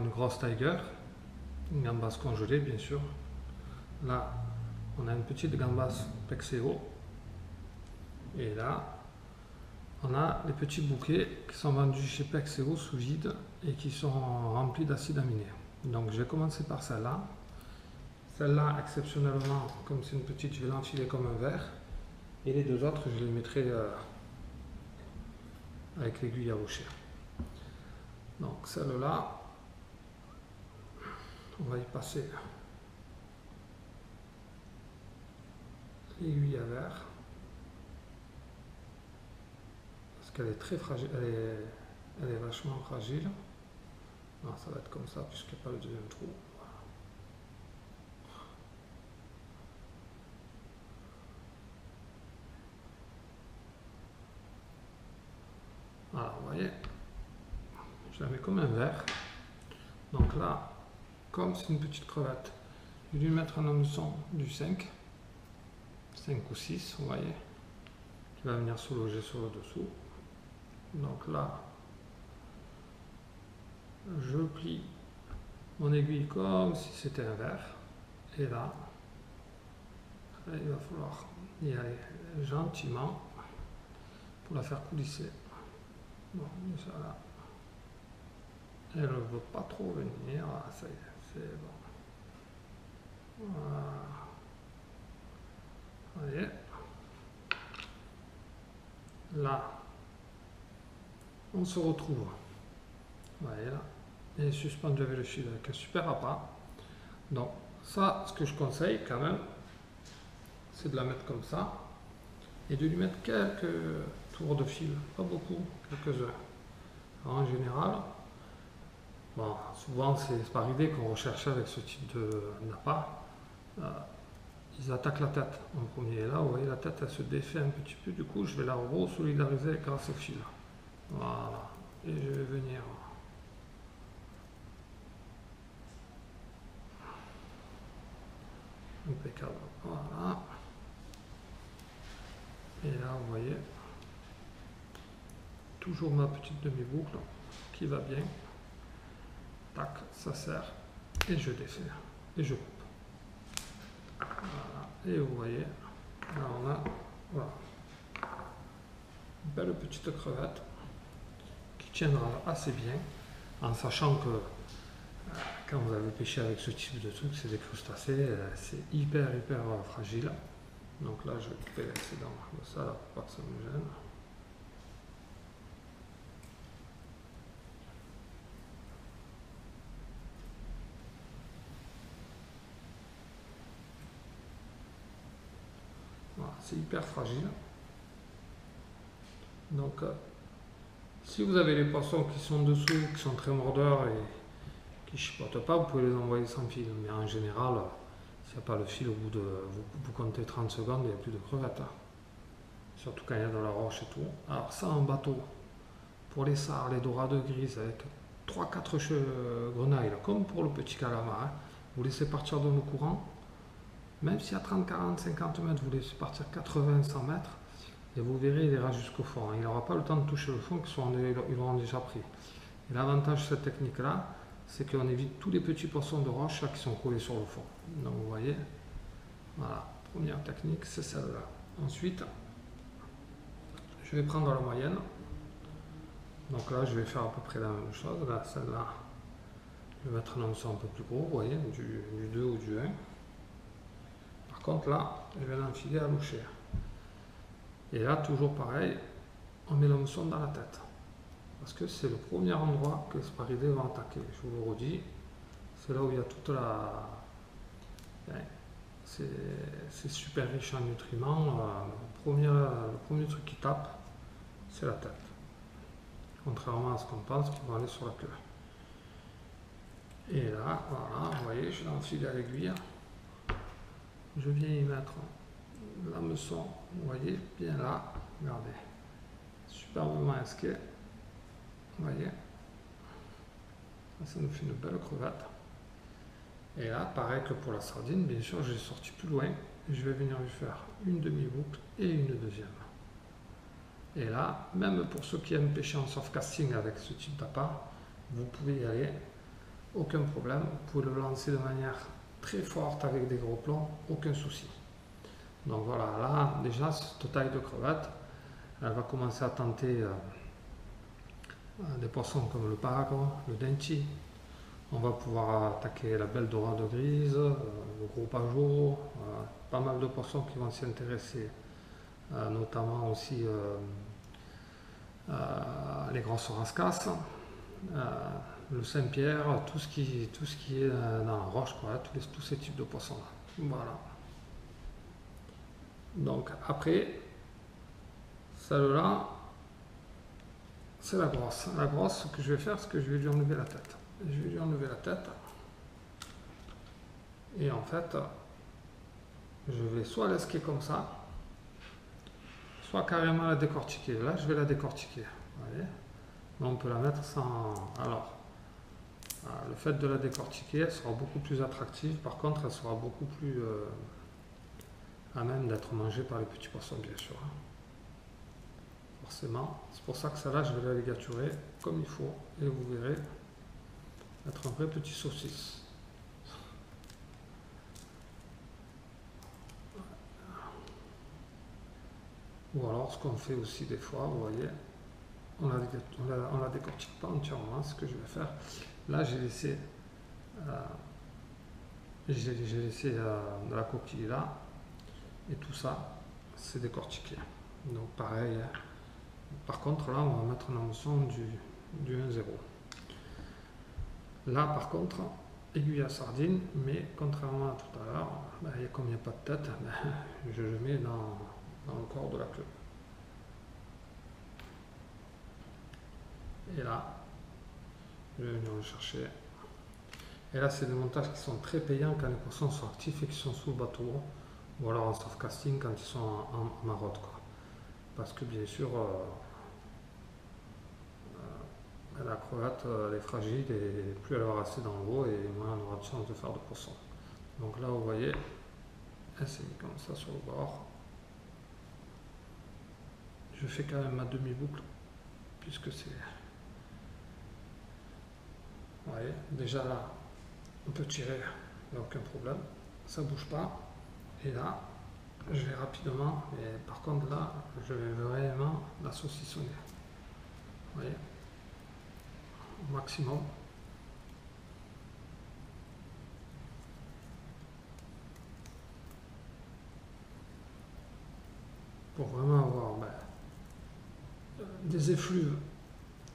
une grosse Tiger, une gambasse congelée bien sûr. Là, on a une petite gambasse Pexeo. Et là, on a les petits bouquets qui sont vendus chez Pexeo sous vide et qui sont remplis d'acide aminé. Donc je vais commencer par celle-là. Celle-là, exceptionnellement, comme c'est une petite, je vais l'enfiler comme un verre. Et les deux autres, je les mettrai avec l'aiguille à boucher. Donc celle-là, on va y passer l'aiguille à verre. Parce qu'elle est très fragile, elle est vachement fragile. Non, ça va être comme ça, puisqu'il n'y a pas le deuxième trou. Voilà, vous voyez, je la mets comme un verre. Donc là, comme c'est une petite crevette, je vais lui mettre un hameçon du 5 ou 6, vous voyez, qui va venir se loger sur le dessous. Donc là, je plie mon aiguille comme si c'était un verre. Et là, il va falloir y aller gentiment pour la faire coulisser. Bon, ça là. Elle ne veut pas trop venir. Ah, ça y est, c'est bon. Voilà. Vous voyez. Là, on se retrouve. Vous voyez là. Elle est suspendue avec le fil avec un super appât. Donc, ça, ce que je conseille quand même, c'est de la mettre comme ça et de lui mettre quelques tours de fil, pas beaucoup, quelques-uns. En général, bon, souvent c'est par idée qu'on recherche avec ce type d'appât. Ils attaquent la tête en premier. Et là, vous voyez, la tête elle se défait un petit peu. Du coup, je vais la resolidariser grâce au fil. Voilà. Et je vais venir. Impeccable. Voilà. Et là, vous voyez, toujours ma petite demi-boucle qui va bien. Tac, ça serre. Et je défais. Et je coupe. Voilà. Et vous voyez, là on a voilà, une belle petite crevette qui tiendra assez bien, en sachant que quand vous avez pêché avec ce type de truc, c'est des crustacés, c'est hyper fragile. Donc là je vais couper l'excédent de ça là, pour pas que ça me gêne. Voilà, c'est hyper fragile. Donc si vous avez les poissons qui sont dessous, qui sont très mordeurs et qui ne chipotent pas, vous pouvez les envoyer sans fil. Mais en général, s'il n'y a pas le fil, au bout de vous comptez 30 secondes, il n'y a plus de crevettes. Hein. Surtout quand il y a de la roche et tout. Alors ça en bateau, pour les sards, les dorades grises, avec 3-4 grenailles, comme pour le petit calamar, hein. Vous laissez partir dans le courant, même si à 30, 40, 50 mètres, vous laissez partir 80, 100 mètres, et vous verrez, il ira jusqu'au fond. Il n'aura pas le temps de toucher le fond, ils l'auront déjà pris. Et l'avantage de cette technique-là, c'est qu'on évite tous les petits poissons de roche là, qui sont collés sur le fond. Donc vous voyez, voilà, première technique, c'est celle-là. Ensuite, je vais prendre la moyenne. Donc là, je vais faire à peu près la même chose. Là, celle-là, je vais mettre un hameçon un peu plus gros, vous voyez, du 2 ou du 1. Par contre, là, je vais l'enfiler à loucher. Et là, toujours pareil, on met l'hameçon dans la tête. Parce que c'est le premier endroit que les sparidés vont attaquer. Je vous le redis, c'est là où il y a toute la... C'est super riche en nutriments. Le premier truc qui tape, c'est la tête. Contrairement à ce qu'on pense, qui va aller sur la queue. Et là, voilà, vous voyez, je l'enfile à l'aiguille. Je viens y mettre l'hameçon, vous voyez, bien là, regardez, superbement esqué. Vous voyez, ça nous fait une belle crevette. Et là, pareil que pour la sardine, bien sûr, j'ai sorti plus loin. Je vais venir lui faire une demi-boucle et une deuxième. Et là, même pour ceux qui aiment pêcher en soft casting avec ce type d'appât, vous pouvez y aller aucun problème. Vous pouvez le lancer de manière très forte avec des gros plombs, aucun souci. Donc voilà, là déjà cette taille de crevette, elle va commencer à tenter des poissons comme le pagre, le denchi. On va pouvoir attaquer la belle dorade grise, le gros pageot, pas mal de poissons qui vont s'y intéresser, notamment aussi les grosses rascasses, le Saint-Pierre, tout ce qui est dans la roche, quoi, tous ces types de poissons là. Voilà. Donc après, celle-là, c'est la grosse. La grosse, ce que je vais faire, c'est que je vais lui enlever la tête. Je vais lui enlever la tête. Et en fait, je vais soit l'esquer comme ça, soit carrément la décortiquer. Là, je vais la décortiquer. Vous voyez, on peut la mettre sans... Alors, le fait de la décortiquer, elle sera beaucoup plus attractive. Par contre, elle sera beaucoup plus à même d'être mangée par les petits poissons, bien sûr. Forcément. C'est pour ça que celle-là, je vais la ligaturer comme il faut. Et vous verrez être un vrai petit saucisse. Ou alors, ce qu'on fait aussi des fois, vous voyez, on la décortique pas entièrement, ce que je vais faire. Là, j'ai laissé de la coquille là, et tout ça, c'est décortiqué. Donc pareil, hein. Par contre, là, on va mettre la notion du 1-0. Là, par contre, aiguille à sardine, mais contrairement à tout à l'heure, comme il n'y a pas de tête, je le mets dans le corps de la queue. Et là, je vais venir le chercher. Et là, c'est des montages qui sont très payants quand les poissons sont actifs et qui sont sous le bateau, ou alors en soft casting quand ils sont en marotte, quoi. Parce que bien sûr, la crevette, elle est fragile et plus elle va rester dans l'eau et moins on aura de chance de faire de poisson. Donc là, vous voyez, elle s'est mise comme ça sur le bord. Je fais quand même ma demi-boucle, puisque c'est... Vous voyez, déjà là, on peut tirer, il n'y a aucun problème, ça ne bouge pas. Et là, je vais rapidement, mais par contre là, je vais vraiment la saucissonner. Vous voyez, au maximum. Pour vraiment avoir des effluves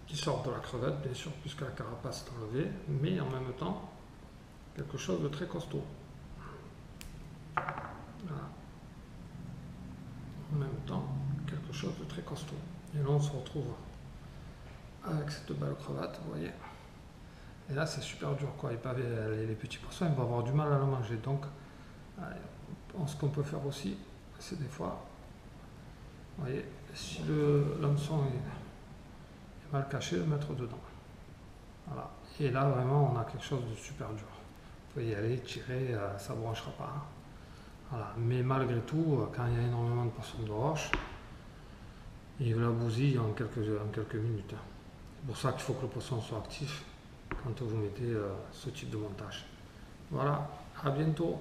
qui sortent de la crevette, bien sûr, puisque la carapace est enlevée, mais en même temps, quelque chose de très costaud. Voilà. En même temps, quelque chose de très costaud. Et là, on se retrouve avec cette belle crevette, vous voyez. Et là, c'est super dur, quoi. Les petits poissons, ils vont avoir du mal à la manger. Donc, ce qu'on peut faire aussi, c'est des fois, vous voyez, si l'hameçon est mal caché, le mettre dedans. Voilà. Et là, vraiment, on a quelque chose de super dur. Vous pouvez y aller, tirer, ça ne branchera pas. Hein. Voilà. Mais malgré tout, quand il y a énormément de poissons de roche, il la bousille en quelques minutes. C'est pour ça qu'il faut que le poisson soit actif quand vous mettez ce type de montage. Voilà, à bientôt.